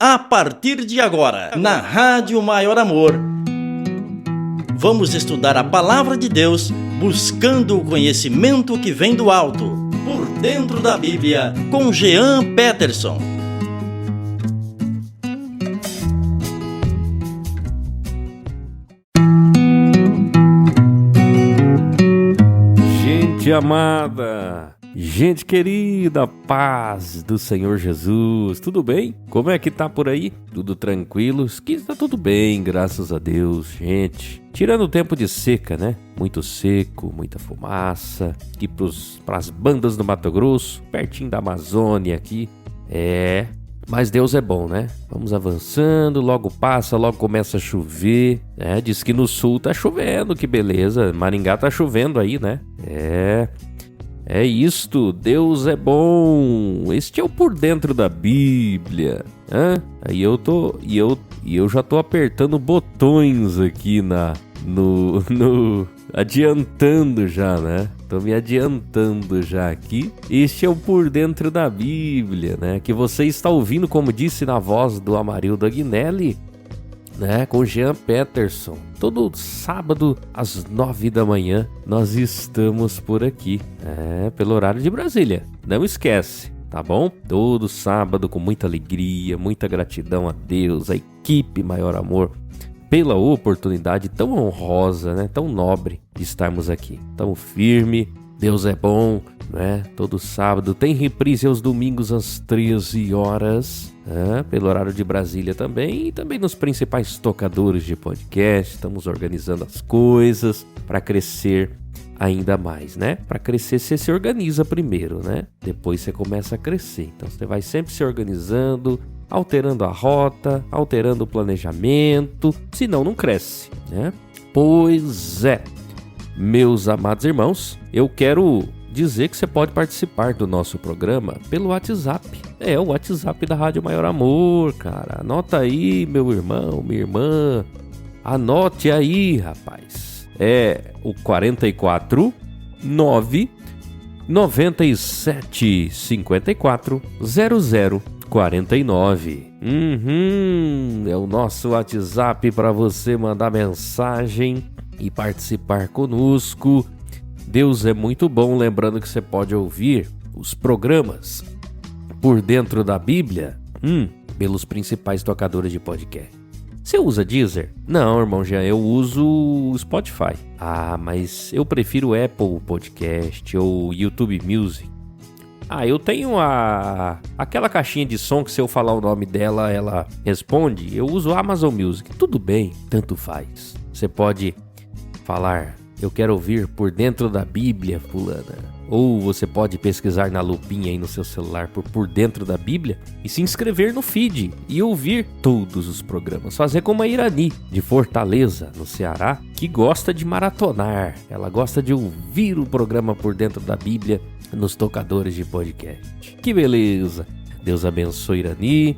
A partir de agora, na Rádio Maior Amor, vamos estudar a Palavra de Deus, buscando o conhecimento que vem do alto, por dentro da Bíblia, com Jean Peterson. Gente amada, gente querida, paz do Senhor Jesus, tudo bem? Como é que tá por aí? Tudo tranquilo? Que está tudo bem, graças a Deus, gente. Tirando o tempo de seca, né? Muito seco, muita fumaça, aqui pras bandas do Mato Grosso, pertinho da Amazônia aqui. Mas Deus é bom, né? Vamos avançando, logo passa, logo começa a chover. Diz que no sul tá chovendo, que beleza. Maringá tá chovendo aí, né? É isto, Deus é bom. Este é o Por Dentro da Bíblia. Aí eu já tô apertando botões aqui adiantando já, né? Tô me adiantando já aqui. Este é o Por Dentro da Bíblia, né? Que você está ouvindo, como disse na voz do Amarildo Agnelli, né? Com Jean Peterson. Todo sábado às 9 da manhã nós estamos por aqui, pelo horário de Brasília. Não esquece, tá bom? Todo sábado com muita alegria, muita gratidão a Deus, a equipe Maior Amor, pela oportunidade tão honrosa, né? Tão nobre de estarmos aqui. Tão firme, Deus é bom, né? Todo sábado tem reprise aos domingos às 13 horas, pelo horário de Brasília também, e também nos principais tocadores de podcast. Estamos organizando as coisas para crescer ainda mais, né? Para crescer, você se organiza primeiro, né? Depois você começa a crescer. Então você vai sempre se organizando, alterando a rota, alterando o planejamento, senão não cresce, né? Pois é, meus amados irmãos, eu quero dizer que você pode participar do nosso programa pelo WhatsApp. O WhatsApp da Rádio Maior Amor, cara. Anota aí, meu irmão, minha irmã. Anote aí, rapaz. É o 44 9 97 54 00 49. É o nosso WhatsApp para você mandar mensagem e participar conosco. Deus é muito bom. Lembrando que você pode ouvir os programas Por Dentro da Bíblia pelos principais tocadores de podcast. Você usa Deezer? Não, irmão, eu uso o Spotify. Mas eu prefiro Apple Podcast ou YouTube Music. Eu tenho aquela caixinha de som que se eu falar o nome dela, ela responde. Eu uso Amazon Music. Tudo bem, tanto faz. Você pode falar, eu quero ouvir Por Dentro da Bíblia, fulana. Ou você pode pesquisar na lupinha aí no seu celular por Dentro da Bíblia e se inscrever no feed e ouvir todos os programas. Fazer como a Irani, de Fortaleza, no Ceará, que gosta de maratonar. Ela gosta de ouvir o programa Por Dentro da Bíblia nos tocadores de podcast. Que beleza! Deus abençoe Irani.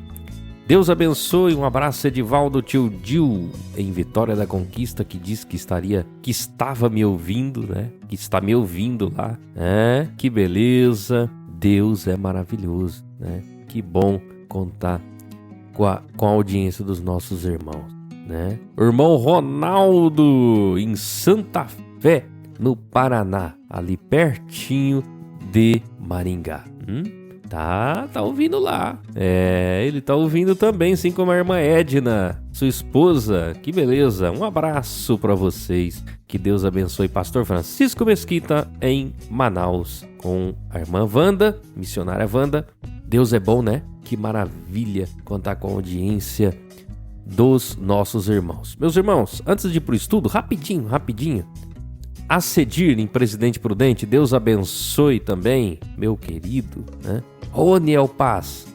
Deus abençoe, um abraço Edivaldo Tio Dil, em Vitória da Conquista, que diz que estava me ouvindo, né? Que está me ouvindo lá. Que beleza! Deus é maravilhoso, né? Que bom contar com a audiência dos nossos irmãos, né? O irmão Ronaldo, em Santa Fé, no Paraná, ali pertinho de Maringá. Tá ouvindo lá. Ele tá ouvindo também, assim como a irmã Edna, sua esposa. Que beleza. Um abraço pra vocês. Que Deus abençoe Pastor Francisco Mesquita em Manaus, com a irmã Wanda, missionária Wanda. Deus é bom, né? Que maravilha contar com a audiência dos nossos irmãos. Meus irmãos, antes de ir pro estudo, rapidinho. A Cedir, em Presidente Prudente, Deus abençoe também, meu querido, né? Oniel Paz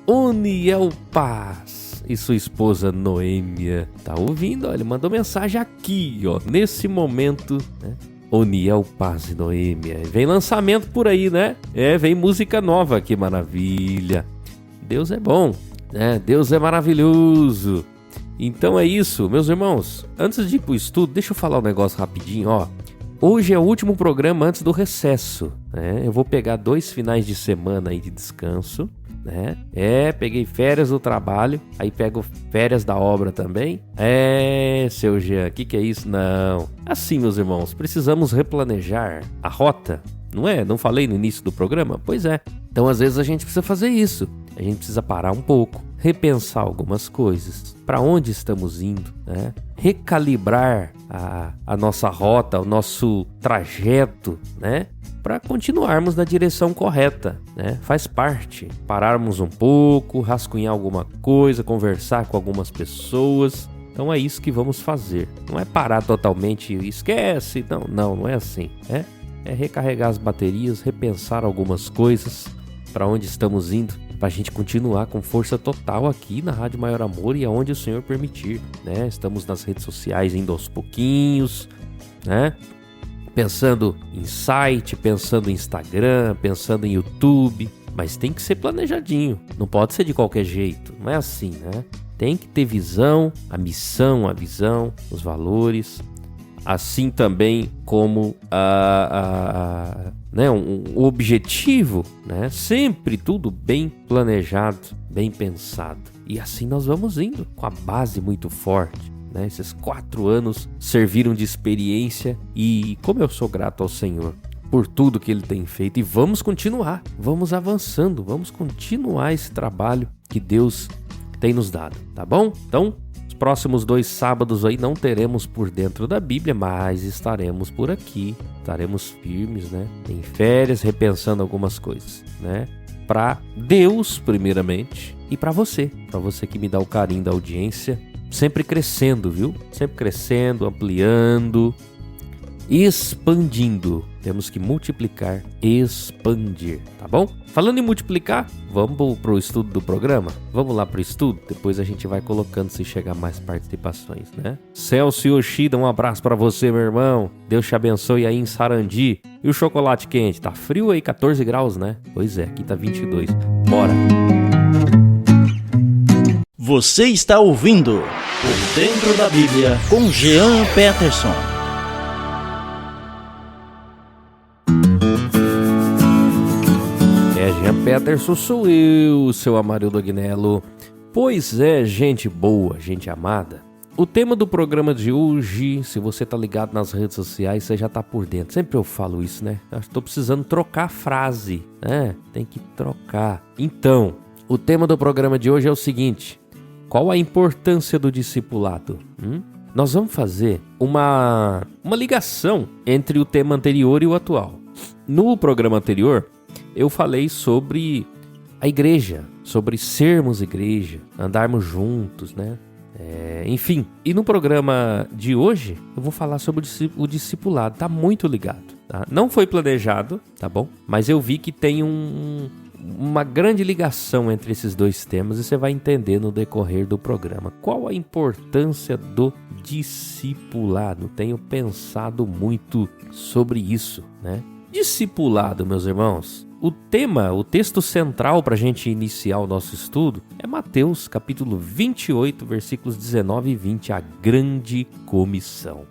e sua esposa Noêmia. Tá ouvindo? Ele mandou mensagem aqui, nesse momento, né? Oniel Paz e Noêmia. Vem lançamento por aí, né? Vem música nova, que maravilha. Deus é bom, né? Deus é maravilhoso. Então é isso, meus irmãos. Antes de ir pro estudo, deixa eu falar um negócio rapidinho, Hoje é o último programa antes do recesso, né? Eu vou pegar 2 finais de semana aí de descanso né? Peguei férias do trabalho, aí pego férias da obra também. Seu Jean, o que é isso? Não. Assim, meus irmãos, precisamos replanejar a rota, não é? Não falei no início do programa? Pois é. Então, às vezes, a gente precisa fazer isso. A gente precisa parar um pouco, repensar algumas coisas. Para onde estamos indo, né? Recalibrar a nossa rota, o nosso trajeto, né? Para continuarmos na direção correta, né? Faz parte. Pararmos um pouco, rascunhar alguma coisa, conversar com algumas pessoas. Então é isso que vamos fazer. Não é parar totalmente e esquece. Não é assim. É recarregar as baterias, repensar algumas coisas, para onde estamos indo, para a gente continuar com força total aqui na Rádio Maior Amor e aonde o Senhor permitir, né? Estamos nas redes sociais indo aos pouquinhos, né? Pensando em site, pensando em Instagram, pensando em YouTube, mas tem que ser planejadinho, não pode ser de qualquer jeito, não é assim, né? Tem que ter visão, a visão, os valores, assim também como o objetivo, né? Sempre tudo bem planejado, bem pensado. E assim nós vamos indo, com a base muito forte, né? Esses 4 anos serviram de experiência e como eu sou grato ao Senhor por tudo que Ele tem feito. E vamos continuar, vamos avançando, vamos continuar esse trabalho que Deus tem nos dado, tá bom? Então, próximos 2 sábados aí não teremos Por Dentro da Bíblia, mas estaremos por aqui, estaremos firmes, né? Em férias, repensando algumas coisas, né? Para Deus, primeiramente, e para você que me dá o carinho da audiência, sempre crescendo, viu? Sempre crescendo, ampliando, expandindo. Temos que multiplicar, expandir, tá bom? Falando em multiplicar, vamos pro estudo do programa? Vamos lá pro estudo? Depois a gente vai colocando se chegar mais participações, né? Celso Yoshida, um abraço pra você, meu irmão. Deus te abençoe aí em Sarandi. E o chocolate quente? Tá frio aí, 14 graus, né? Pois é, aqui tá 22. Bora! Você está ouvindo Por Dentro da Bíblia com Jean Peterson. Jean Peterson sou eu, seu Amarildo Agnello. Pois é, gente boa, gente amada. O tema do programa de hoje, se você tá ligado nas redes sociais, você já tá por dentro. Sempre eu falo isso, né? Eu tô precisando trocar a frase, né? Tem que trocar. Então, o tema do programa de hoje é o seguinte: qual a importância do discipulado? Nós vamos fazer uma ligação entre o tema anterior e o atual. No programa anterior, eu falei sobre a igreja, sobre sermos igreja, andarmos juntos, né? Enfim, e no programa de hoje eu vou falar sobre o discipulado, tá muito ligado, tá? Não foi planejado, tá bom? Mas eu vi que tem uma grande ligação entre esses 2 temas e você vai entender no decorrer do programa. Qual a importância do discipulado? Tenho pensado muito sobre isso, né? Discipulado, meus irmãos. O texto central para a gente iniciar o nosso estudo é Mateus, capítulo 28, versículos 19 e 20, a grande comissão.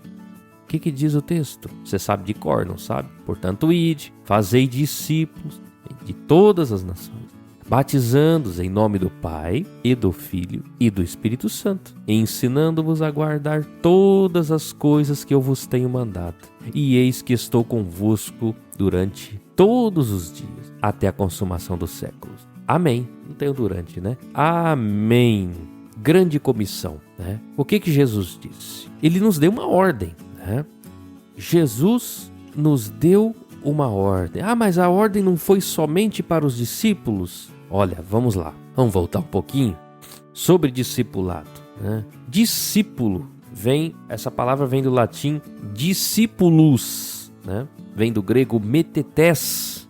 O que diz o texto? Você sabe de cor, não sabe? Portanto, ide, fazei discípulos de todas as nações, batizando-os em nome do Pai e do Filho e do Espírito Santo, ensinando-vos a guardar todas as coisas que eu vos tenho mandado. E eis que estou convosco durante todos os dias, até a consumação dos séculos. Amém. Não tem o durante, né? Amém. Grande comissão, né? O que Jesus disse? Ele nos deu uma ordem, né? Jesus nos deu uma ordem. Mas a ordem não foi somente para os discípulos? Olha, vamos lá. Vamos voltar um pouquinho sobre discipulado, né? Discípulo essa palavra vem do latim discípulos, né? Vem do grego metetés.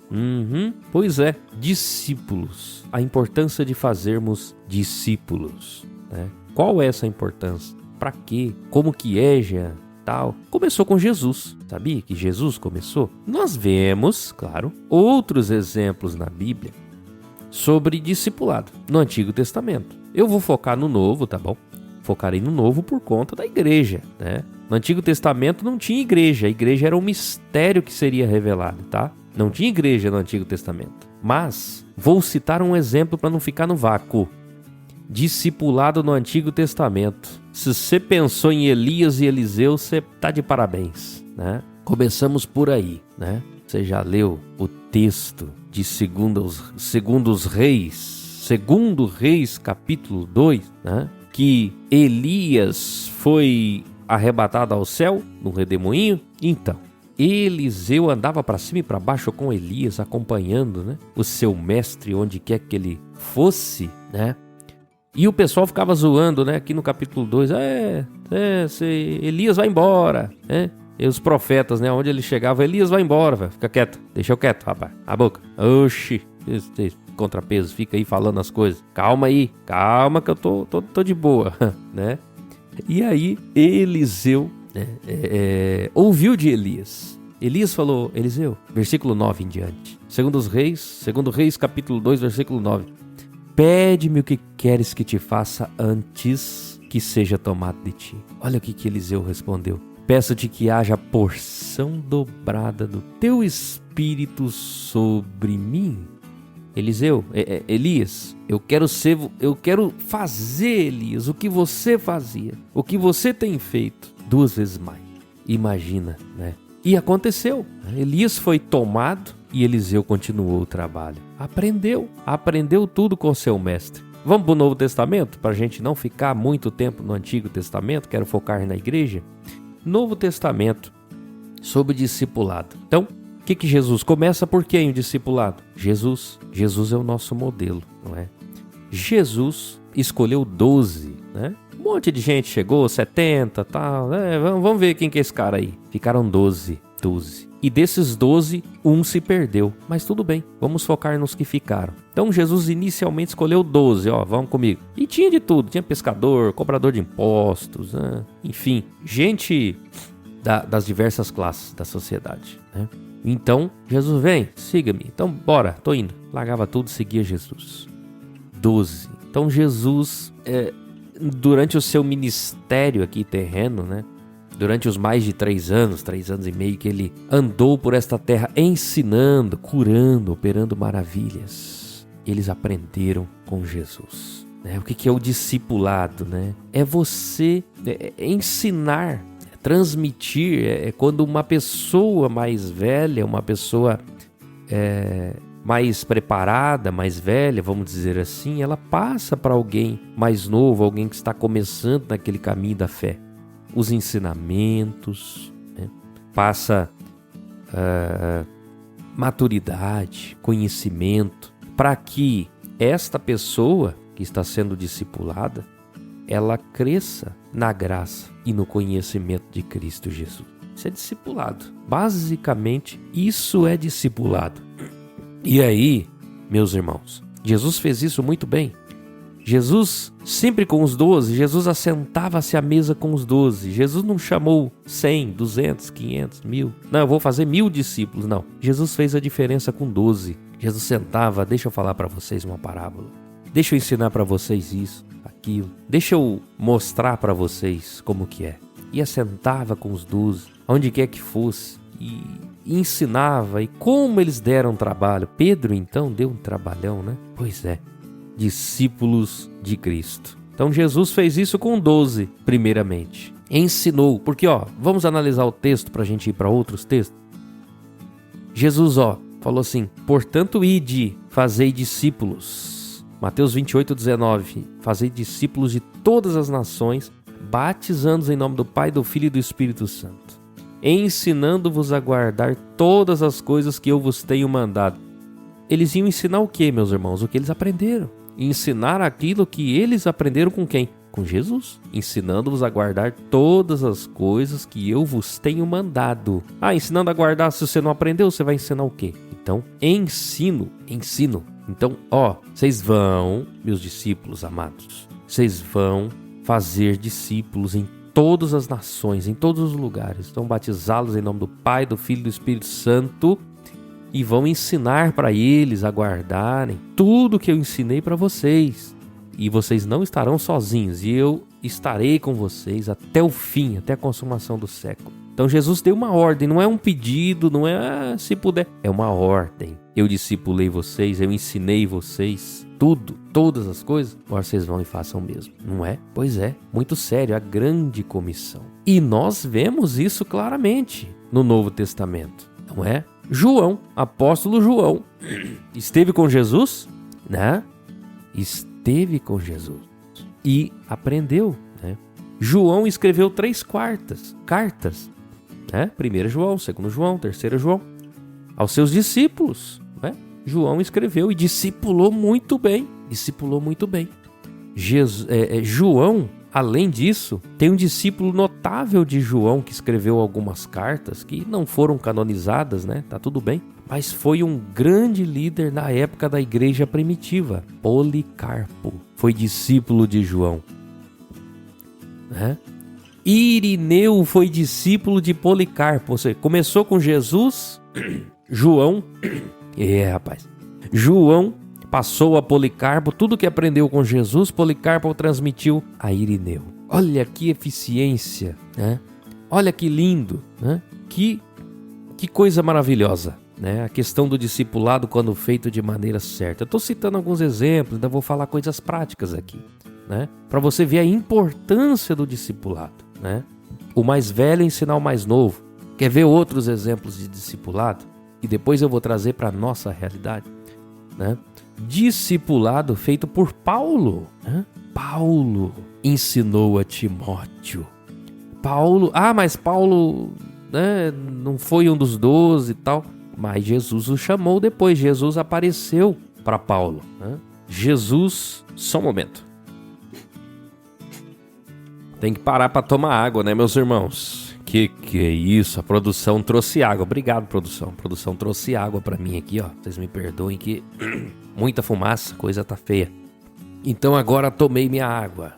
Pois é, discípulos. A importância de fazermos discípulos, né? Qual é essa importância? Para quê? Como que é, Jean? Tal. Começou com Jesus. Sabia que Jesus começou? Nós vemos, claro, outros exemplos na Bíblia sobre discipulado no Antigo Testamento. Eu vou focar no Novo, tá bom? Focarei no Novo por conta da igreja, né? No Antigo Testamento não tinha igreja. A igreja era um mistério que seria revelado, tá? Não tinha igreja no Antigo Testamento. Mas Vou citar um exemplo para não ficar no vácuo. Discipulado no Antigo Testamento. Se você pensou em Elias e Eliseu, você tá de parabéns, né? Começamos por aí, né? Você já leu o texto de Segundo Reis, capítulo 2, né? Que Elias foi arrebatado ao céu no redemoinho? Então, Eliseu andava para cima e para baixo com Elias, acompanhando, né, o seu mestre onde quer que ele fosse, né? E o pessoal ficava zoando, né, aqui no capítulo 2, Elias vai embora, né? E os profetas, né, onde ele chegava, Elias vai embora, véio. Fica quieto, deixa eu quieto, rapaz, a boca. Oxi, esse contrapeso, fica aí falando as coisas. Calma aí, calma que eu tô de boa, né? E aí, Eliseu ouviu de Elias. Elias falou, Eliseu, versículo 9 em diante. Segundo Reis, capítulo 2, versículo 9. Pede-me o que queres que te faça antes que seja tomado de ti. Olha o que Eliseu respondeu. Peço-te que haja porção dobrada do teu espírito sobre mim. Elias, eu quero fazer, Elias, o que você fazia, o que você tem feito, 2 vezes mais. Imagina, né? E aconteceu. Elias foi tomado e Eliseu continuou o trabalho. Aprendeu tudo com seu mestre. Vamos para o Novo Testamento, para a gente não ficar muito tempo no Antigo Testamento, quero focar na igreja. Novo Testamento, sobre discipulado. Então, o que Jesus começa por quem o discipulado? Jesus é o nosso modelo, não é? Jesus escolheu 12, né? Um monte de gente chegou, 70, tal, vamos ver quem que é esse cara aí. Ficaram 12. E desses 12, um se perdeu, mas tudo bem, vamos focar nos que ficaram. Então Jesus inicialmente escolheu 12, vamos comigo. E tinha de tudo, tinha pescador, cobrador de impostos, enfim, gente das diversas classes da sociedade, né? Então, Jesus vem, siga-me. Então, bora, tô indo. Largava tudo e seguia Jesus. 12. Então, Jesus, durante o seu ministério aqui terreno, né? Durante os mais de 3 anos e meio que ele andou por esta terra ensinando, curando, operando maravilhas. Eles aprenderam com Jesus, né? O que é o discipulado, né? É você ensinar, transmitir. É quando uma pessoa mais velha, uma pessoa mais preparada, mais velha, vamos dizer assim, ela passa para alguém mais novo, alguém que está começando naquele caminho da fé, os ensinamentos, né? Passa maturidade, conhecimento, para que esta pessoa que está sendo discipulada, ela cresça na graça e no conhecimento de Cristo Jesus. Isso é discipulado. Basicamente, isso é discipulado. E aí, meus irmãos, Jesus fez isso muito bem. Jesus, sempre com os 12, Jesus assentava-se à mesa com os 12. Jesus não chamou 100, 200, 500, 1000. Não, eu vou fazer 1000 discípulos. Não. Jesus fez a diferença com 12. Jesus sentava, deixa eu falar para vocês uma parábola. Deixa eu ensinar para vocês isso, aquilo. Deixa eu mostrar para vocês como que é. E assentava com os 12, onde quer que fosse, e ensinava. E como eles deram trabalho. Pedro, então, deu um trabalhão, né? Pois é. Discípulos de Cristo. Então Jesus fez isso com 12, primeiramente. Ensinou, porque vamos analisar o texto para a gente ir para outros textos. Jesus falou assim, portanto ide, fazei discípulos. Mateus 28, 19, fazei discípulos de todas as nações, batizando-os em nome do Pai, do Filho e do Espírito Santo, ensinando-vos a guardar todas as coisas que eu vos tenho mandado. Eles iam ensinar o que, meus irmãos? O que eles aprenderam. Ensinar aquilo que eles aprenderam com quem? Com Jesus. Ensinando-vos a guardar todas as coisas que eu vos tenho mandado. Ensinando a guardar, se você não aprendeu, você vai ensinar o quê? Então, ensino. Então, vocês vão, meus discípulos amados, vocês vão fazer discípulos em todas as nações, em todos os lugares. Então, batizá-los em nome do Pai, do Filho e do Espírito Santo. E vão ensinar para eles a guardarem tudo que eu ensinei para vocês. e vocês não estarão sozinhos, e eu estarei com vocês até o fim, até a consumação do século. Então Jesus deu uma ordem, não é um pedido, não é se puder, é uma ordem. Eu discipulei vocês, eu ensinei vocês tudo, todas as coisas, agora vocês vão e façam o mesmo, não é? Pois é, muito sério, a grande comissão. E nós vemos isso claramente no Novo Testamento, não é? João, apóstolo João, esteve com Jesus, né? Esteve com Jesus e aprendeu, né? João escreveu 3 cartas, né? 1 João, 2 João, 3 João, aos seus discípulos, né? João escreveu e discipulou muito bem, João, além disso, tem um discípulo notável de João que escreveu algumas cartas que não foram canonizadas, né? Tá tudo bem. Mas foi um grande líder na época da igreja primitiva. Policarpo foi discípulo de João, né? Irineu foi discípulo de Policarpo. Ou seja, começou com Jesus, João, João passou a Policarpo, tudo que aprendeu com Jesus, Policarpo transmitiu a Irineu. Olha que eficiência, né? Olha que lindo, né? Que coisa maravilhosa, né? A questão do discipulado quando feito de maneira certa. Eu estou citando alguns exemplos, ainda vou falar coisas práticas aqui, né? Para você ver a importância do discipulado, né? O mais velho ensinar o mais novo. Quer ver outros exemplos de discipulado? E depois eu vou trazer para a nossa realidade, né? Discipulado feito por Paulo, né? Paulo ensinou a Timóteo. Mas Paulo, né, não foi um dos 12 e tal, mas Jesus o chamou depois. Jesus apareceu para Paulo, né? Só um momento. Tem que parar para tomar água, né, meus irmãos? Que é isso? A produção trouxe água. Obrigado, produção. A produção trouxe água para mim aqui, ó. Vocês me perdoem que muita fumaça, coisa tá feia. Então agora tomei minha água.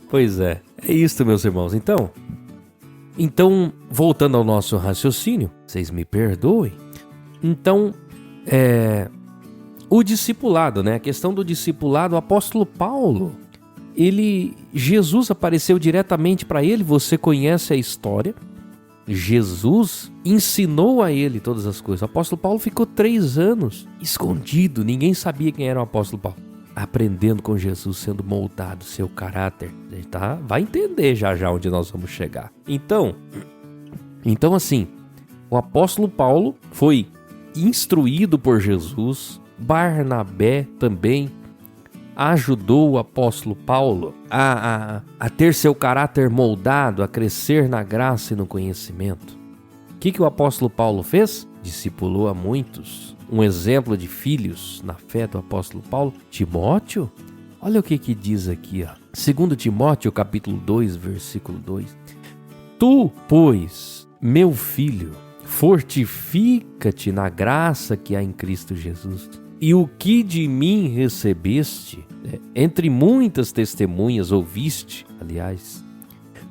Pois é isso, meus irmãos. Então, voltando ao nosso raciocínio, vocês me perdoem. Então, o discipulado, né? A questão do discipulado, o apóstolo Paulo, Jesus apareceu diretamente para ele, você conhece a história. Jesus ensinou a ele todas as coisas. O apóstolo Paulo ficou 3 anos escondido, ninguém sabia quem era o apóstolo Paulo. Aprendendo com Jesus, sendo moldado seu caráter, tá? Vai entender já onde nós vamos chegar. Então assim, o apóstolo Paulo foi instruído por Jesus. Barnabé também ajudou o apóstolo Paulo a ter seu caráter moldado, a crescer na graça e no conhecimento. O que o apóstolo Paulo fez? Discipulou a muitos. Um exemplo de filhos na fé do apóstolo Paulo, Timóteo. Olha o que diz aqui, ó. 2 Timóteo, capítulo 2, versículo 2. Tu, pois, meu filho, fortifica-te na graça que há em Cristo Jesus. E o que de mim recebeste, entre muitas testemunhas ouviste, aliás,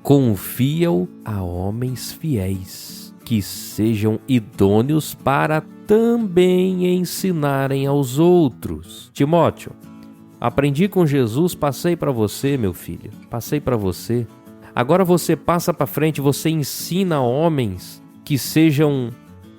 confia-o a homens fiéis, que sejam idôneos para também ensinarem aos outros. Timóteo, aprendi com Jesus, passei para você, meu filho, passei para você. Agora você passa para frente, você ensina homens que sejam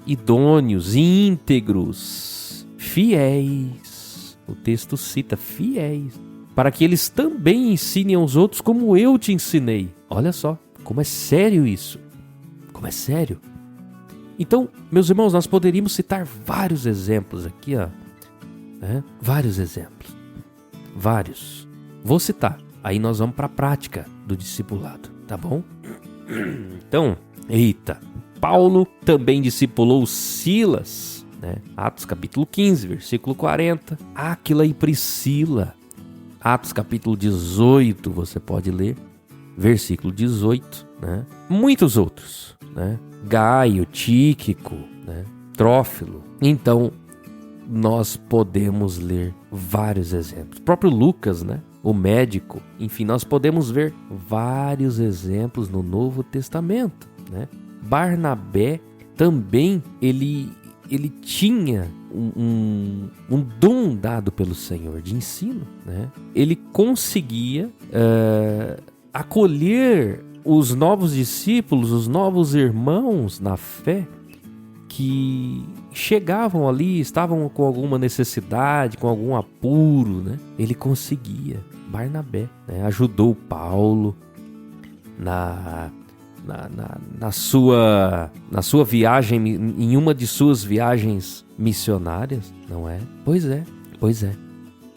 idôneos, íntegros, fiéis. O texto cita fiéis, para que eles também ensinem aos outros como eu te ensinei. Olha só, como é sério isso, como é sério. Então, meus irmãos, nós poderíamos citar vários exemplos aqui, ó, né? Vários exemplos, vários. Vou citar, aí nós vamos para a prática do discipulado, tá bom? Então, Paulo também discipulou Silas, né? Atos capítulo 15, versículo 40, Áquila e Priscila. Atos capítulo 18, você pode ler, versículo 18, né? Muitos outros, né? Gaio, Tíquico, né? Trófilo. Então, nós podemos ler vários exemplos. O próprio Lucas, né? O médico. Enfim, nós podemos ver vários exemplos no Novo Testamento, né? Barnabé também, ele tinha um dom dado pelo Senhor de ensino, né? Ele conseguia acolher os novos discípulos, os novos irmãos na fé que chegavam ali, estavam com alguma necessidade, com algum apuro, né? Ele conseguia. Barnabé, né? Ajudou Paulo na sua viagem, em uma de suas viagens missionárias, não é? Pois é.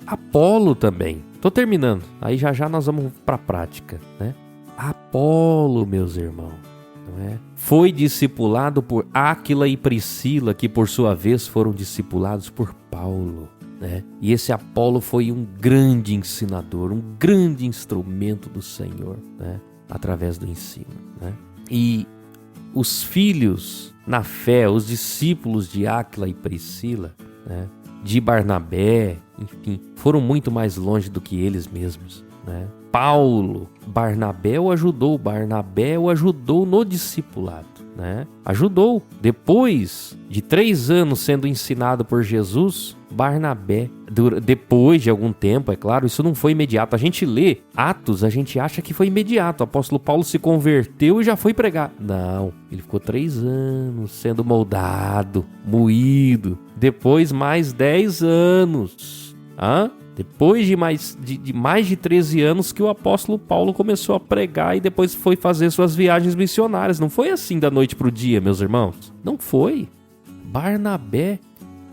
Apolo também. Tô terminando. Aí já nós vamos para a prática, né? Apolo, meus irmãos, não é? Foi discipulado por Áquila e Priscila, que por sua vez foram discipulados por Paulo, né? E esse Apolo foi um grande ensinador, um grande instrumento do Senhor, né? Através do ensino, né? E os filhos na fé, os discípulos de Áquila e Priscila, né? De Barnabé, enfim, foram muito mais longe do que eles mesmos, né? Paulo, Barnabé o ajudou no discipulado, né? Ajudou. Depois de 3 anos sendo ensinado por Jesus, Barnabé, depois de algum tempo, é claro, isso não foi imediato. A gente lê Atos, a gente acha que foi imediato. O apóstolo Paulo se converteu e já foi pregar. Não, ele ficou 3 anos sendo moldado, moído. Depois mais 10 anos. Depois de mais de 13 anos que o apóstolo Paulo começou a pregar e depois foi fazer suas viagens missionárias. Não foi assim da noite para o dia, meus irmãos. Não foi. Barnabé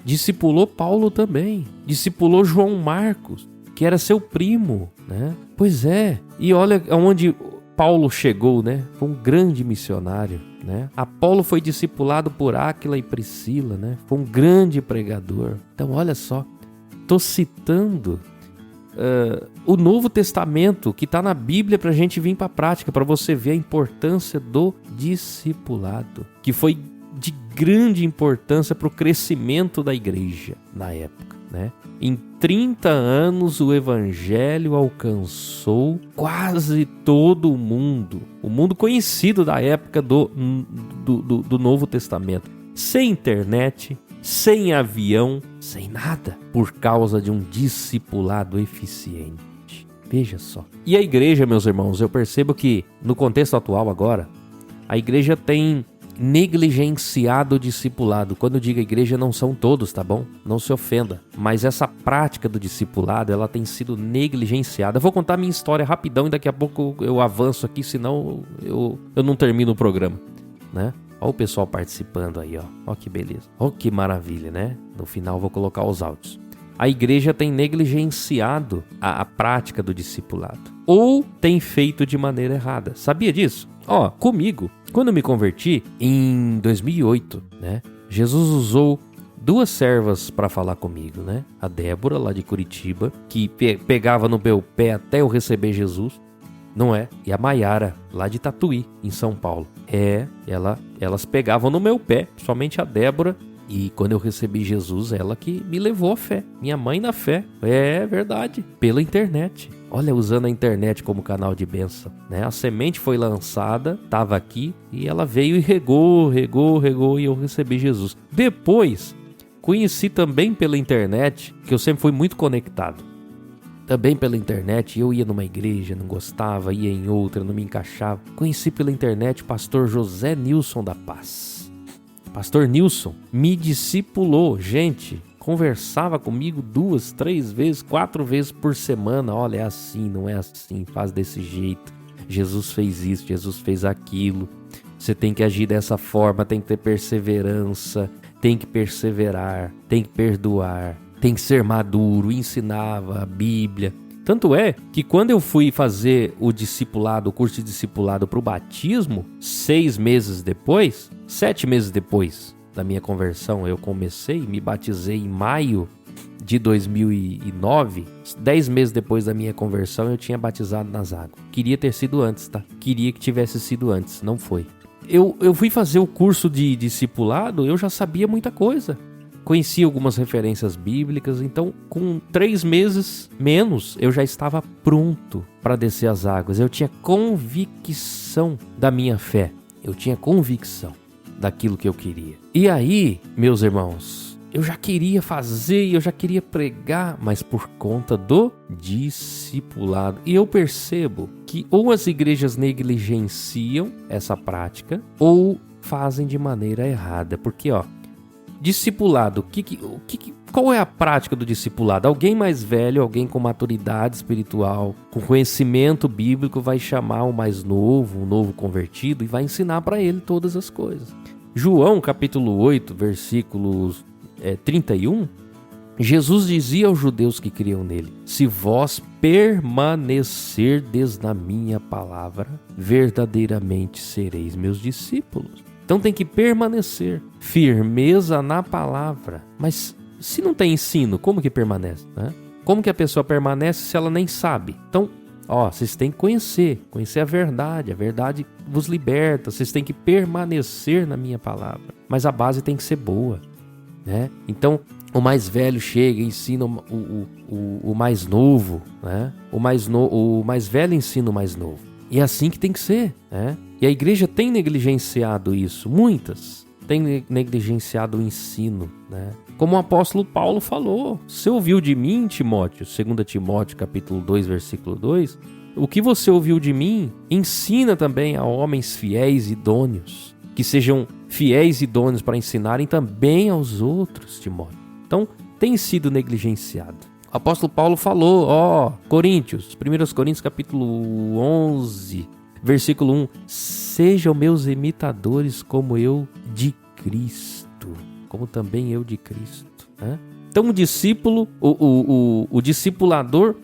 discipulou Paulo também. Discipulou João Marcos, que era seu primo, né? Pois é. E olha aonde Paulo chegou, né? Foi um grande missionário, né? Apolo foi discipulado por Áquila e Priscila, né? Foi um grande pregador. Então, olha só. Estou citando o Novo Testamento que está na Bíblia para a gente vir para a prática, para você ver a importância do discipulado, que foi de grande importância para o crescimento da igreja na época, né? Em 30 anos o Evangelho alcançou quase todo o mundo conhecido da época do Novo Testamento, sem internet, sem avião, sem nada, por causa de um discipulado eficiente. Veja só. E a igreja, meus irmãos, eu percebo que no contexto atual agora, a igreja tem negligenciado o discipulado. Quando eu digo igreja, não são todos, tá bom? Não se ofenda. Mas essa prática do discipulado, ela tem sido negligenciada. Eu vou contar minha história rapidão e daqui a pouco eu avanço aqui, senão eu não termino o programa, né? Olha o pessoal participando aí, ó. Ó que beleza. Ó que maravilha, né? No final eu vou colocar os áudios. A igreja tem negligenciado a prática do discipulado. Ou tem feito de maneira errada. Sabia disso? Ó, comigo, quando eu me converti em 2008, né? Jesus usou 2 servas para falar comigo, né? A Débora, lá de Curitiba, que pegava no meu pé até eu receber Jesus. Não é? E a Maiara, lá de Tatuí, em São Paulo. Elas pegavam no meu pé, somente a Débora. E quando eu recebi Jesus, ela que me levou à fé. Minha mãe na fé. É verdade. Pela internet. Olha, usando a internet como canal de bênção, né? A semente foi lançada, estava aqui, e ela veio e regou, e eu recebi Jesus. Depois, conheci também pela internet, que eu sempre fui muito conectado. Também pela internet, eu ia numa igreja, não gostava, ia em outra, não me encaixava. Conheci pela internet o pastor José Nilson da Paz. Pastor Nilson me discipulou, gente, conversava comigo 2, 3 vezes, 4 vezes por semana. Olha, é assim, não é assim, faz desse jeito. Jesus fez isso, Jesus fez aquilo. Você tem que agir dessa forma, tem que ter perseverança, tem que perseverar, tem que perdoar. Tem que ser maduro, ensinava a Bíblia. Tanto é que quando eu fui fazer o discipulado, o curso de discipulado para o batismo, 7 meses depois da minha conversão, eu comecei, me batizei em maio de 2009. 10 meses depois da minha conversão, eu tinha batizado nas águas. Queria ter sido antes, tá? Queria que tivesse sido antes, não foi. Eu fui fazer o curso de discipulado, eu já sabia muita coisa. Conheci algumas referências bíblicas, então com 3 meses menos eu já estava pronto para descer as águas. Eu tinha convicção da minha fé, eu tinha convicção daquilo que eu queria. E aí, meus irmãos, eu já queria fazer, eu já queria pregar, mas por conta do discipulado. E eu percebo que ou as igrejas negligenciam essa prática ou fazem de maneira errada. Porque, discipulado, qual é a prática do discipulado? Alguém mais velho, alguém com maturidade espiritual, com conhecimento bíblico, vai chamar o mais novo, um novo convertido, e vai ensinar para ele todas as coisas. João, capítulo 8, versículos 31, Jesus dizia aos judeus que criam nele: se vós permanecerdes na minha palavra, verdadeiramente sereis meus discípulos. Então tem que permanecer, firmeza na palavra. Mas se não tem ensino, como que permanece, né? Como que a pessoa permanece se ela nem sabe? Então, vocês têm que conhecer a verdade vos liberta, vocês têm que permanecer na minha palavra. Mas a base tem que ser boa, né? Então, o mais velho chega e ensina o mais novo, né? O mais velho ensina o mais novo. E é assim que tem que ser, né? E a igreja tem negligenciado isso, muitas têm negligenciado o ensino, né? Como o apóstolo Paulo falou: você ouviu de mim, Timóteo, 2 Timóteo capítulo 2, versículo 2, o que você ouviu de mim, ensina também a homens fiéis e idôneos, que sejam fiéis e idôneos para ensinarem também aos outros, Timóteo. Então, tem sido negligenciado. O apóstolo Paulo falou, 1 Coríntios capítulo 11, versículo 1, sejam meus imitadores como eu de Cristo, como também eu de Cristo, né? Então o discípulo, o discipulador,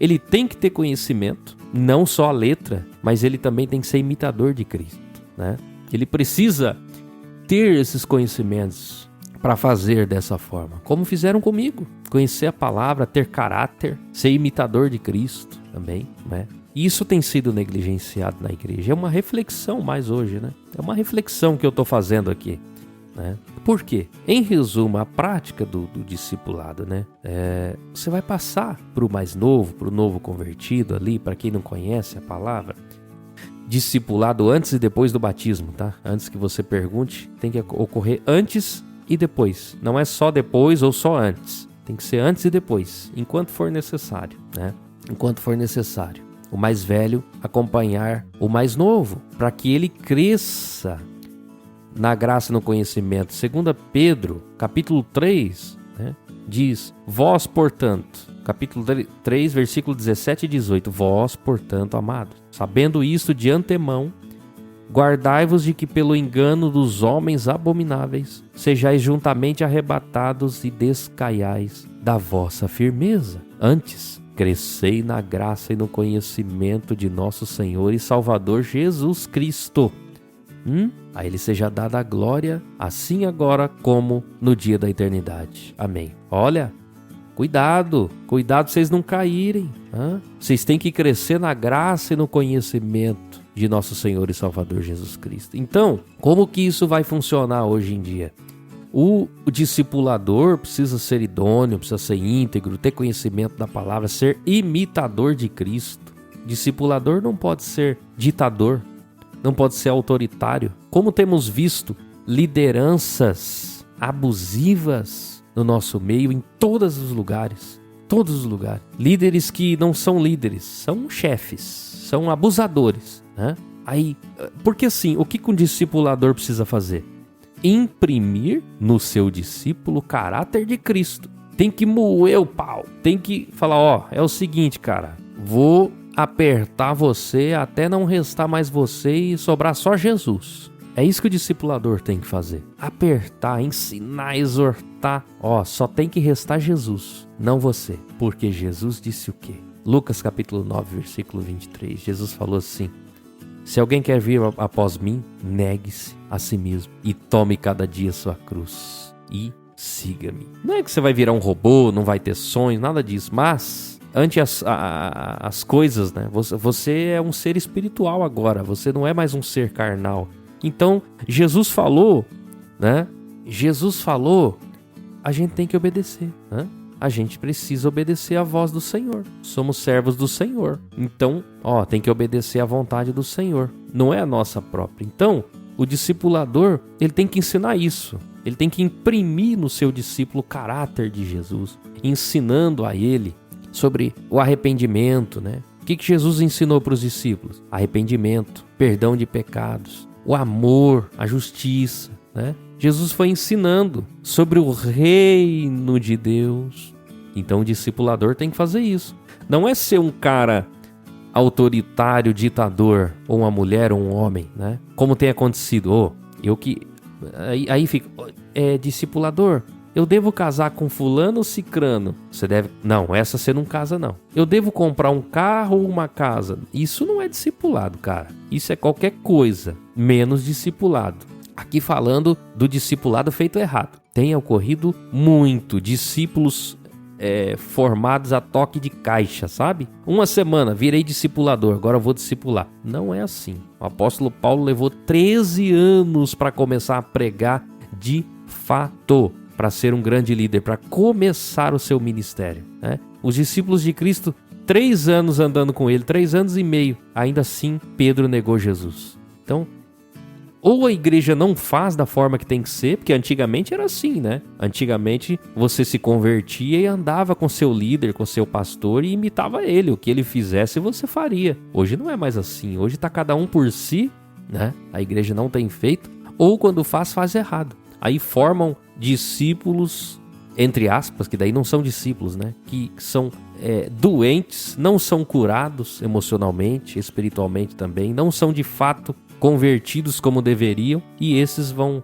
ele tem que ter conhecimento, não só a letra, mas ele também tem que ser imitador de Cristo, né? Ele precisa ter esses conhecimentos para fazer dessa forma, como fizeram comigo, conhecer a palavra, ter caráter, ser imitador de Cristo também, né? Isso tem sido negligenciado na igreja. É uma reflexão mais hoje, né? É uma reflexão que eu estou fazendo aqui, né? Por quê? Em resumo, a prática do discipulado, né? Você vai passar para o mais novo, para o novo convertido ali, para quem não conhece a palavra, discipulado antes e depois do batismo, tá? Antes que você pergunte, tem que ocorrer antes e depois. Não é só depois ou só antes. Tem que ser antes e depois, enquanto for necessário, né? Enquanto for necessário. O mais velho acompanhar o mais novo, para que ele cresça na graça e no conhecimento. 2 Pedro, capítulo 3, né, diz: vós, portanto, capítulo 3, versículo 17 e 18, vós, portanto, amados, sabendo isto de antemão, guardai-vos de que pelo engano dos homens abomináveis sejais juntamente arrebatados e descaiais da vossa firmeza. Antes, crescei na graça e no conhecimento de nosso Senhor e Salvador Jesus Cristo. A Ele seja dada a glória, assim agora como no dia da eternidade. Amém. Olha, cuidado vocês não caírem. Vocês têm que crescer na graça e no conhecimento de nosso Senhor e Salvador Jesus Cristo. Então, como que isso vai funcionar hoje em dia? O discipulador precisa ser idôneo, precisa ser íntegro, ter conhecimento da palavra, ser imitador de Cristo. Discipulador não pode ser ditador, não pode ser autoritário. Como temos visto lideranças abusivas no nosso meio, em todos os lugares. Líderes que não são líderes, são chefes, são abusadores, né? Porque assim, o que um discipulador precisa fazer? Imprimir no seu discípulo o caráter de Cristo. Tem que moer o pau. Tem que falar, é o seguinte, cara, vou apertar você até não restar mais você e sobrar só Jesus. É isso que o discipulador tem que fazer. Apertar, ensinar, exortar. Só tem que restar Jesus, não você. Porque Jesus disse o quê? Lucas capítulo 9, versículo 23. Jesus falou assim: se alguém quer vir após mim, negue-se a si mesmo e tome cada dia sua cruz e siga-me. Não é que você vai virar um robô, não vai ter sonhos, nada disso, mas ante as coisas, né? Você é um ser espiritual agora, você não é mais um ser carnal. Então, Jesus falou, né? A gente tem que obedecer, né? A gente precisa obedecer à voz do Senhor. Somos servos do Senhor. Então, tem que obedecer à vontade do Senhor. Não é a nossa própria. Então, O discipulador, ele tem que ensinar isso. Ele tem que imprimir no seu discípulo o caráter de Jesus, ensinando a ele sobre o arrependimento, né? O que Jesus ensinou para os discípulos? Arrependimento, perdão de pecados, o amor, a justiça, né? Jesus foi ensinando sobre o reino de Deus. Então o discipulador tem que fazer isso. Não é ser um cara autoritário, ditador, ou uma mulher ou um homem, né? Como tem acontecido. Aí fica, discipulador, eu devo casar com fulano ou cicrano? Você deve... Não, essa você não casa, não. Eu devo comprar um carro ou uma casa? Isso não é discipulado, cara. Isso é qualquer coisa, menos discipulado. Aqui falando do discipulado feito errado. Tem ocorrido muito discípulos formados a toque de caixa, sabe? Uma semana, virei discipulador, agora eu vou discipular. Não é assim. O apóstolo Paulo levou 13 anos para começar a pregar de fato, para ser um grande líder, para começar o seu ministério, né? Os discípulos de Cristo, 3 anos andando com ele, 3 anos e meio, ainda assim Pedro negou Jesus. Então, ou a igreja não faz da forma que tem que ser, porque antigamente era assim, né? Antigamente você se convertia e andava com seu líder, com seu pastor e imitava ele. O que ele fizesse você faria. Hoje não é mais assim. Hoje está cada um por si, né? A igreja não tem feito. Ou quando faz errado. Aí formam discípulos, entre aspas, que daí não são discípulos, né? Que são doentes, não são curados emocionalmente, espiritualmente também, não são de fato convertidos como deveriam, e esses vão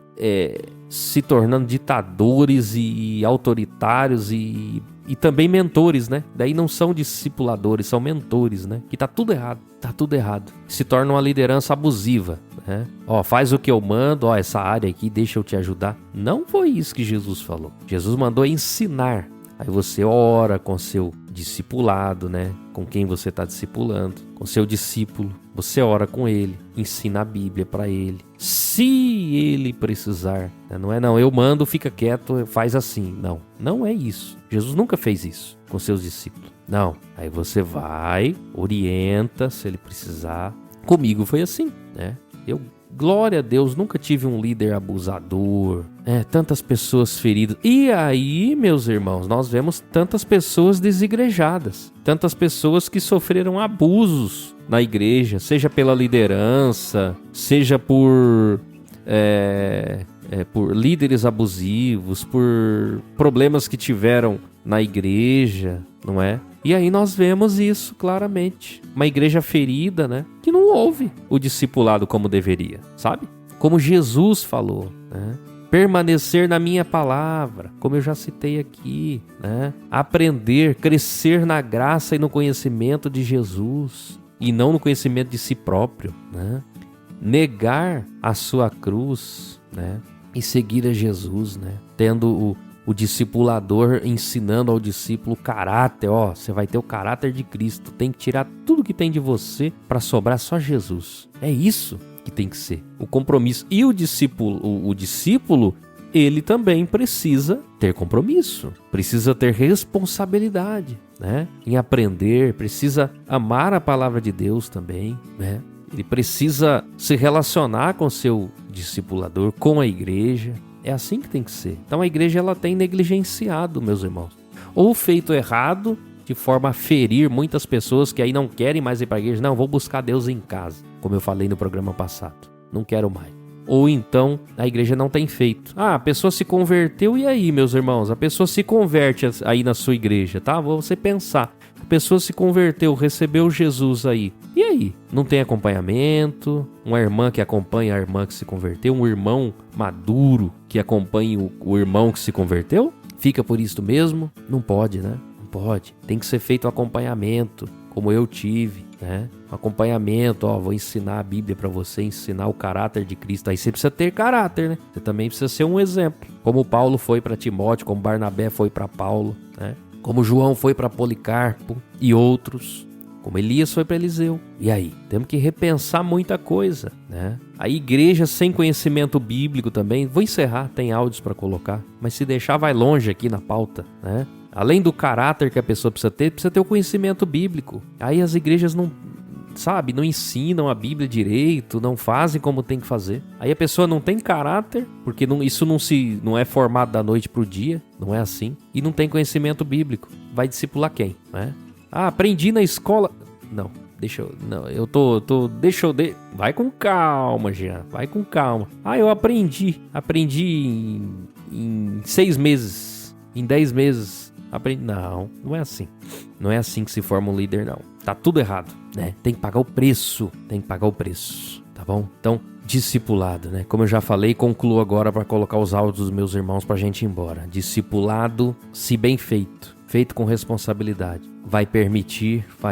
se tornando ditadores e autoritários e também mentores, né? Daí não são discipuladores, são mentores, né? Que tá tudo errado. Se torna uma liderança abusiva, né? Faz o que eu mando, essa área aqui, deixa eu te ajudar. Não foi isso que Jesus falou. Jesus mandou ensinar. Aí você ora com seu discipulado, né? Com quem você está discipulando, com seu discípulo. Você ora com ele, ensina a Bíblia para ele. Se ele precisar, não, eu mando, fica quieto, faz assim. Não é isso. Jesus nunca fez isso com seus discípulos. Não. Aí você vai, orienta se ele precisar. Comigo foi assim, né? Glória a Deus, nunca tive um líder abusador, tantas pessoas feridas. E aí, meus irmãos, nós vemos tantas pessoas desigrejadas, tantas pessoas que sofreram abusos na igreja, seja pela liderança, seja por líderes abusivos, por problemas que tiveram na igreja, não é? E aí nós vemos isso claramente. Uma igreja ferida, né? Que não ouve o discipulado como deveria, sabe? Como Jesus falou, né? Permanecer na minha palavra, como eu já citei aqui, né? Aprender, crescer na graça e no conhecimento de Jesus, e não no conhecimento de si próprio, né? Negar a sua cruz, né? E seguir a Jesus, né? Tendo o discipulador ensinando ao discípulo o caráter, você vai ter o caráter de Cristo, tem que tirar tudo que tem de você para sobrar só Jesus. É isso que tem que ser, o compromisso. E o discípulo, ele também precisa ter compromisso, precisa ter responsabilidade, né? Em aprender, precisa amar a palavra de Deus também, né? Ele precisa se relacionar com seu discipulador, com a igreja. É assim que tem que ser. Então a igreja ela tem negligenciado, meus irmãos, ou feito errado de forma a ferir muitas pessoas que aí não querem mais ir para a igreja. Não, vou buscar Deus em casa, como eu falei no programa passado. Não quero mais. Ou então a igreja não tem feito. A pessoa se converteu e aí, meus irmãos? A pessoa se converte aí na sua igreja, tá? Vou você pensar. A pessoa se converteu, recebeu Jesus aí. E aí? Não tem acompanhamento? Uma irmã que acompanha a irmã que se converteu? Um irmão maduro que acompanha o irmão que se converteu? Fica por isso mesmo? Não pode, né? Não pode. Tem que ser feito um acompanhamento, como eu tive, né? Um acompanhamento, vou ensinar a Bíblia para você, ensinar o caráter de Cristo. Aí você precisa ter caráter, né? Você também precisa ser um exemplo. Como Paulo foi para Timóteo, como Barnabé foi para Paulo, né? Como João foi para Policarpo e outros, como Elias foi para Eliseu. E aí? Temos que repensar muita coisa, né? A igreja sem conhecimento bíblico também. Vou encerrar, tem áudios para colocar, mas se deixar vai longe aqui na pauta, né? Além do caráter que a pessoa precisa ter o conhecimento bíblico. Aí as igrejas sabe, não ensinam a Bíblia direito, não fazem como tem que fazer. Aí a pessoa não tem caráter, porque isso não é formado da noite pro dia, não é assim. E não tem conhecimento bíblico. Vai discipular quem, né? Ah, aprendi na escola. Não, vai com calma, Jean, vai com calma. Ah, eu aprendi em 6 meses, em 10 meses. Não é assim. Não é assim que se forma um líder, não. Tá tudo errado, né? Tem que pagar o preço, tá bom? Então, discipulado, né? Como eu já falei, concluo agora para colocar os áudios dos meus irmãos pra gente ir embora. Discipulado, se bem feito com responsabilidade, vai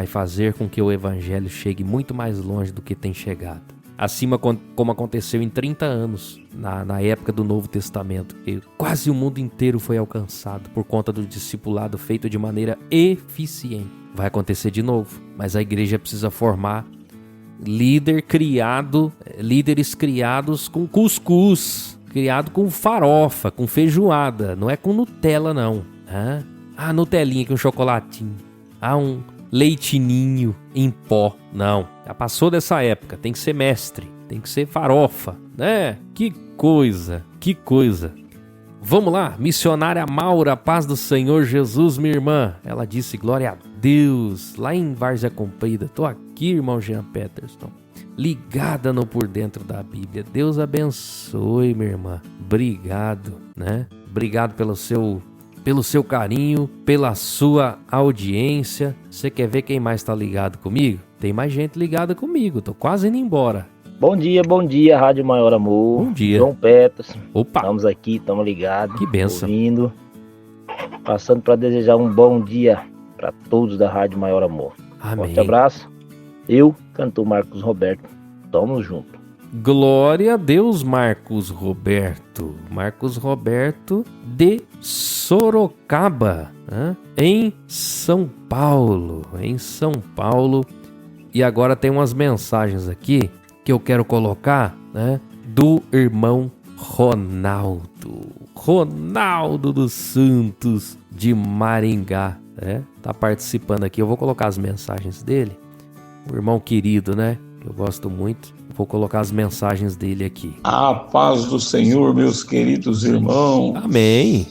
fazer com que o evangelho chegue muito mais longe do que tem chegado. Acima, como aconteceu em 30 anos, na época do Novo Testamento, que quase o mundo inteiro foi alcançado por conta do discipulado feito de maneira eficiente. Vai acontecer de novo, mas a igreja precisa formar líderes criados com cuscuz, criado com farofa, com feijoada, não é com Nutella não. Nutelinha com chocolatinho, um leitinho em pó, não. Já passou dessa época, tem que ser mestre, tem que ser farofa, né? Que coisa. Vamos lá, missionária Maura, paz do Senhor Jesus, minha irmã. Ela disse, glória a Deus, lá em Várzea Comprida. Tô aqui, irmão Jean Peterson, ligada no Por Dentro da Bíblia. Deus abençoe, minha irmã. Obrigado, né? Obrigado pelo seu carinho, pela sua audiência. Você quer ver quem mais tá ligado comigo? Tem mais gente ligada comigo, tô quase indo embora. Bom dia, Rádio Maior Amor. Bom dia. João Peterson. Opa. Estamos aqui, estamos ligados. Que bênção. Ouvindo. Passando para desejar um bom dia para todos da Rádio Maior Amor. Amém. Forte abraço. Eu, cantor Marcos Roberto. Tamo junto. Glória a Deus, Marcos Roberto. Marcos Roberto de Sorocaba, né? Em São Paulo. E agora tem umas mensagens aqui que eu quero colocar, né? Do irmão Ronaldo dos Santos de Maringá, né? Tá participando aqui. Eu vou colocar as mensagens dele. O irmão querido, né? Eu gosto muito. Vou colocar as mensagens dele aqui. A paz do Senhor, meus queridos irmãos. Amém.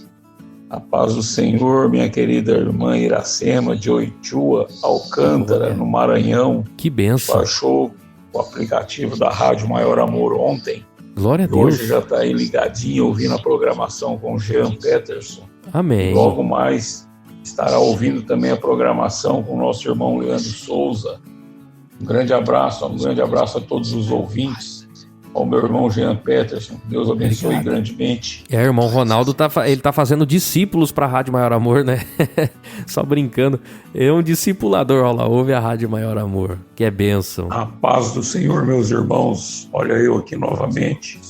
A paz do Senhor, minha querida irmã Iracema de Oitua, Alcântara, no Maranhão. Que bênção. Baixou o aplicativo da Rádio Maior Amor ontem. Glória a Deus. Hoje já está aí ligadinho, ouvindo a programação com o Jean Peterson. Amém. Logo mais estará ouvindo também a programação com o nosso irmão Leandro Souza. Um grande abraço a todos os ouvintes, ao meu irmão Jean Peterson. Deus abençoe grandemente. O irmão Ronaldo ele tá fazendo discípulos para a Rádio Maior Amor, né? Só brincando. É um discipulador, olha lá, ouve a Rádio Maior Amor. Que é bênção. A paz do Senhor, meus irmãos. Olha eu aqui novamente.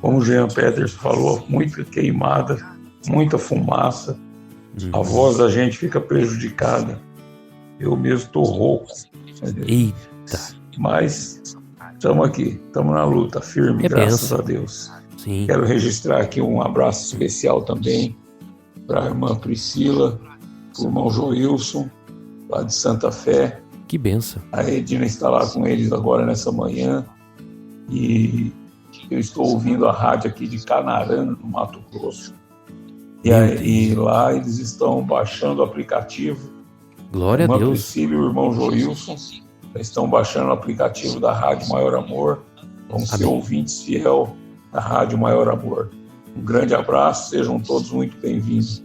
Como o Jean Peterson falou, muita queimada, muita fumaça. A voz da gente fica prejudicada. Eu mesmo tô rouco. Eita. Mas estamos aqui, estamos na luta, firme, graças a Deus. Sim. Quero registrar aqui um abraço especial também para a irmã Priscila, para o irmão Joilson, lá de Santa Fé. Que benção. A Edina está lá com eles agora nessa manhã. E eu estou ouvindo a rádio aqui de Canarana, no Mato Grosso. E lá eles estão baixando o aplicativo. Glória a Deus. A irmã Priscila e o irmão Joilson estão baixando o aplicativo da Rádio Maior Amor. Vão ser ouvintes fiel da Rádio Maior Amor. Um grande abraço, sejam todos muito bem-vindos.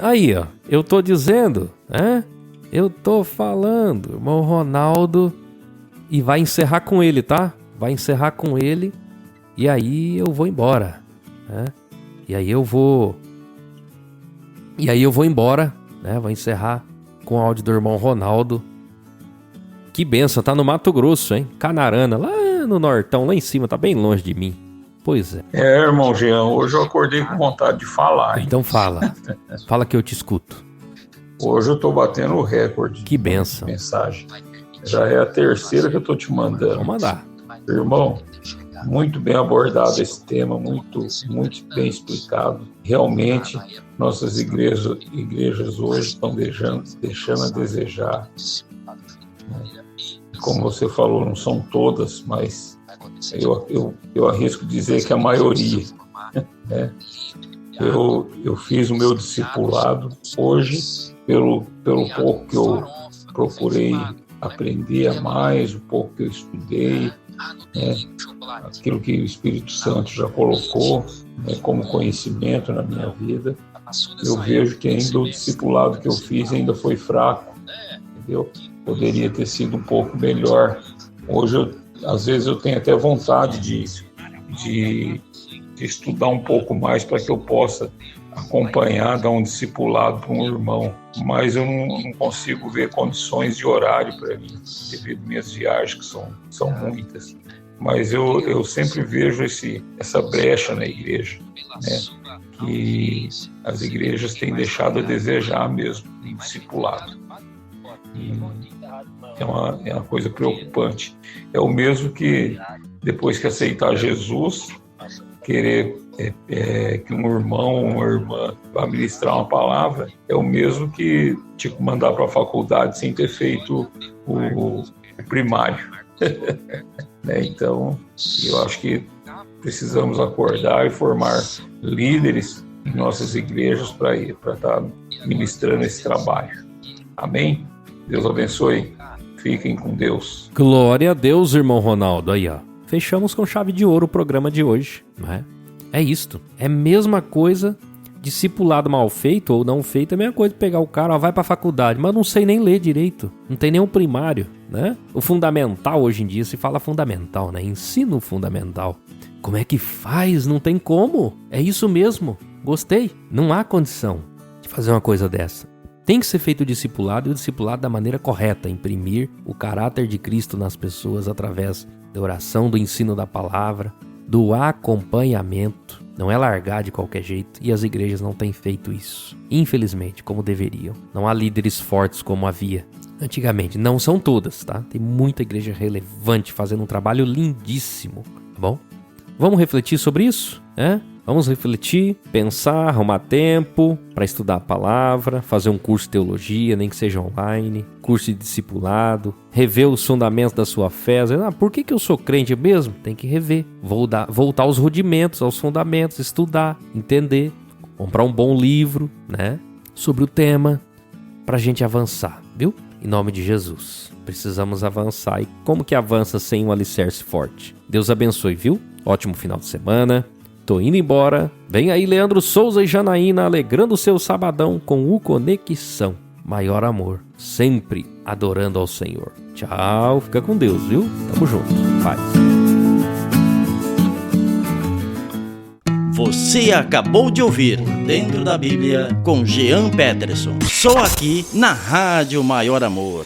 Aí, ó, eu tô dizendo, né? Eu tô falando, irmão Ronaldo, e vai encerrar com ele, tá? Vai encerrar com ele, e aí eu vou embora, né? E aí eu vou embora, né? Vou encerrar com o áudio do irmão Ronaldo. Que benção, tá no Mato Grosso, hein? Canarana, lá no Nortão, lá em cima, tá bem longe de mim. Pois é. Irmão Jean, hoje eu acordei com vontade de falar, hein? Então fala. Fala que eu te escuto. Hoje eu tô batendo o recorde. Que benção. Mensagem. Já é a terceira que eu tô te mandando. Vamos mandar. Irmão, muito bem abordado esse tema, muito bem explicado. Realmente, nossas igrejas hoje estão deixando a desejar. como você falou, não são todas, mas eu arrisco dizer que a maioria, né? Eu fiz o meu discipulado hoje, pelo pouco que eu procurei aprender a mais, o pouco que eu estudei, né? Aquilo que o Espírito Santo já colocou, né, como conhecimento na minha vida. Eu vejo que ainda o discipulado que eu fiz ainda foi fraco, entendeu? Poderia ter sido um pouco melhor. Hoje, às vezes, eu tenho até vontade de estudar um pouco mais para que eu possa acompanhar, dar um discipulado para um irmão, mas eu não consigo ver condições de horário para mim, devido às minhas viagens, que são muitas. Mas eu sempre vejo essa brecha na igreja, né? Que as igrejas têm deixado a desejar mesmo em discipulado. E é uma coisa preocupante. É o mesmo que, depois que aceitar Jesus, querer que um irmão ou uma irmã vá ministrar uma palavra, é o mesmo que tipo mandar para a faculdade sem ter feito o primário. Né? Então, eu acho que precisamos acordar e formar líderes em nossas igrejas para estar ministrando esse trabalho. Amém? Deus abençoe. Fiquem com Deus. Glória a Deus, irmão Ronaldo. Aí, ó. Fechamos com chave de ouro o programa de hoje, não é? É isto. É a mesma coisa, discipulado mal feito ou não feito, é a mesma coisa de pegar o cara, ó, vai pra faculdade, mas não sei nem ler direito, não tem nem o primário, né? O fundamental, hoje em dia, se fala fundamental, né? Ensino fundamental. Como é que faz? Não tem como. É isso mesmo. Gostei. Não há condição de fazer uma coisa dessa. Tem que ser feito o discipulado, e o discipulado da maneira correta, imprimir o caráter de Cristo nas pessoas através da oração, do ensino da palavra, do acompanhamento. Não é largar de qualquer jeito, e as igrejas não têm feito isso, infelizmente, como deveriam. Não há líderes fortes como havia antigamente. Não são todas, tá? Tem muita igreja relevante fazendo um trabalho lindíssimo, tá bom? Vamos refletir sobre isso, né? Vamos refletir, pensar, arrumar tempo para estudar a palavra, fazer um curso de teologia, nem que seja online, curso de discipulado, rever os fundamentos da sua fé. Por que eu sou crente mesmo? Tem que rever, voltar aos rudimentos, aos fundamentos, estudar, entender, comprar um bom livro, né, sobre o tema, para a gente avançar, viu? Em nome de Jesus. Precisamos avançar. E como que avança sem um alicerce forte? Deus abençoe, viu? Ótimo final de semana. Tô indo embora. Vem aí Leandro Souza e Janaína alegrando o seu sabadão com o Conexão. Maior amor. Sempre adorando ao Senhor. Tchau. Fica com Deus, viu? Tamo junto. Paz. Você acabou de ouvir Dentro da Bíblia com Jean Peterson. Só aqui na Rádio Maior Amor.